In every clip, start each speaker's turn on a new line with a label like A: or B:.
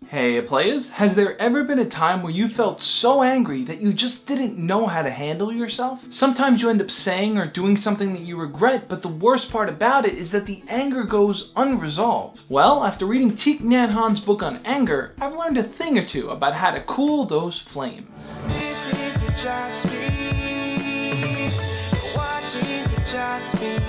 A: Hey players, has there ever been a time where you felt so angry that you just didn't know how to handle yourself? Sometimes you end up saying or doing something that you regret, but the worst part about it is that the anger goes unresolved. Well, after reading Thich Nhat Hanh's book on anger, I've learned a thing or two about how to cool those flames.
B: This is the Josh Speaks. Watching the Josh Speaks.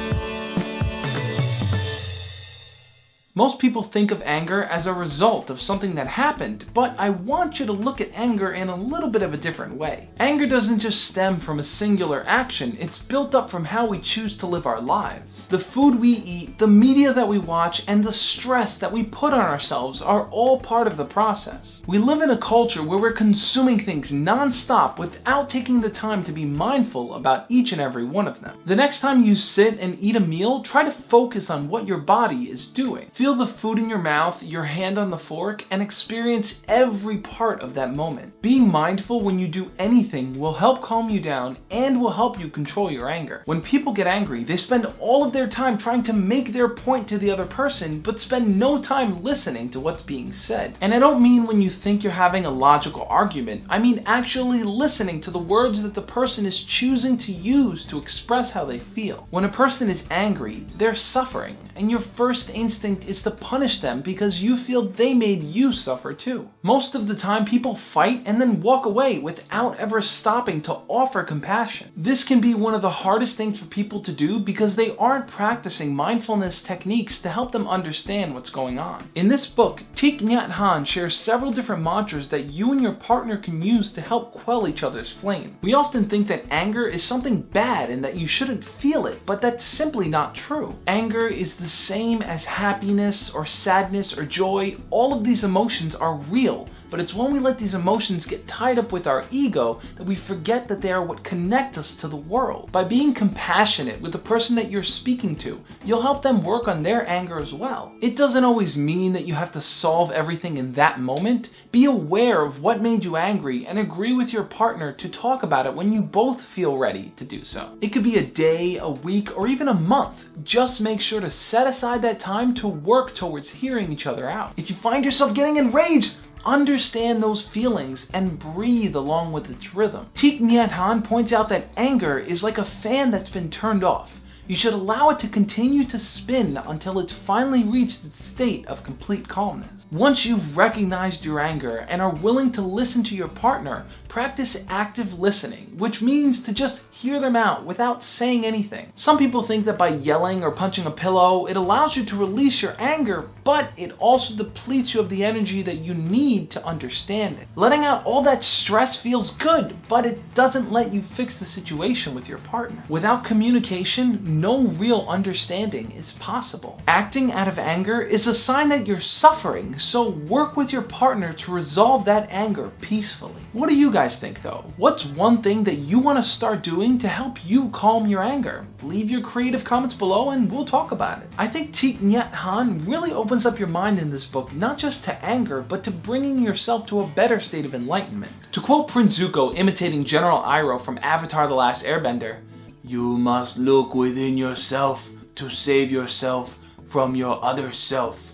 A: Most people think of anger as a result of something that happened, but I want you to look at anger in a little bit of a different way. Anger doesn't just stem from a singular action, it's built up from how we choose to live our lives. The food we eat, the media that we watch, and the stress that we put on ourselves are all part of the process. We live in a culture where we're consuming things non-stop without taking the time to be mindful about each and every one of them. The next time you sit and eat a meal, try to focus on what your body is doing. Feel the food in your mouth, your hand on the fork, and experience every part of that moment. Being mindful when you do anything will help calm you down and will help you control your anger. When people get angry, they spend all of their time trying to make their point to the other person, but spend no time listening to what's being said. And I don't mean when you think you're having a logical argument, I mean actually listening to the words that the person is choosing to use to express how they feel. When a person is angry, they're suffering, and your first instinct is to punish them because you feel they made you suffer too. Most of the time people fight and then walk away without ever stopping to offer compassion. This can be one of the hardest things for people to do because they aren't practicing mindfulness techniques to help them understand what's going on. In this book, Thich Nhat Hanh shares several different mantras that you and your partner can use to help quell each other's flame. We often think that anger is something bad and that you shouldn't feel it, but that's simply not true. Anger is the same as happiness or sadness or joy. All of these emotions are real, but it's when we let these emotions get tied up with our ego that we forget that they are what connect us to the world. By being compassionate with the person that you're speaking to, you'll help them work on their anger as well. It doesn't always mean that you have to solve everything in that moment. Be aware of what made you angry and agree with your partner to talk about it when you both feel ready to do so. It could be a day, a week, or even a month. Just make sure to set aside that time to work towards hearing each other out. If you find yourself getting enraged, understand those feelings and breathe along with its rhythm. Thich Nhat Hanh points out that anger is like a fan that's been turned off. You should allow it to continue to spin until it's finally reached its state of complete calmness. Once you've recognized your anger and are willing to listen to your partner, practice active listening, which means to just hear them out without saying anything. Some people think that by yelling or punching a pillow, it allows you to release your anger, but it also depletes you of the energy that you need to understand it. Letting out all that stress feels good, but it doesn't let you fix the situation with your partner. Without communication, no real understanding is possible. Acting out of anger is a sign that you're suffering, so work with your partner to resolve that anger peacefully. What do you guys think though? What's one thing that you want to start doing to help you calm your anger? Leave your creative comments below and we'll talk about it. I think Thich Nhat Hanh really opens up your mind in this book, not just to anger, but to bringing yourself to a better state of enlightenment. To quote Prince Zuko imitating General Iroh from Avatar: The Last Airbender, "You must look within yourself to save yourself from your other self.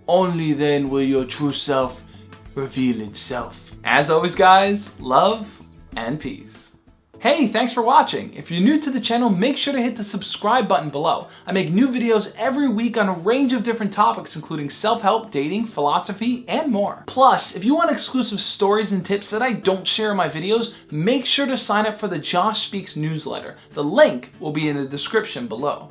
A: Only then will your true self reveal itself." As always guys, love and peace. Hey, thanks for watching. If you're new to the channel, make sure to hit the subscribe button below. I make new videos every week on a range of different topics, including self-help, dating, philosophy, and more. Plus, if you want exclusive stories and tips that I don't share in my videos, make sure to sign up for the Josh Speaks newsletter. The link will be in the description below.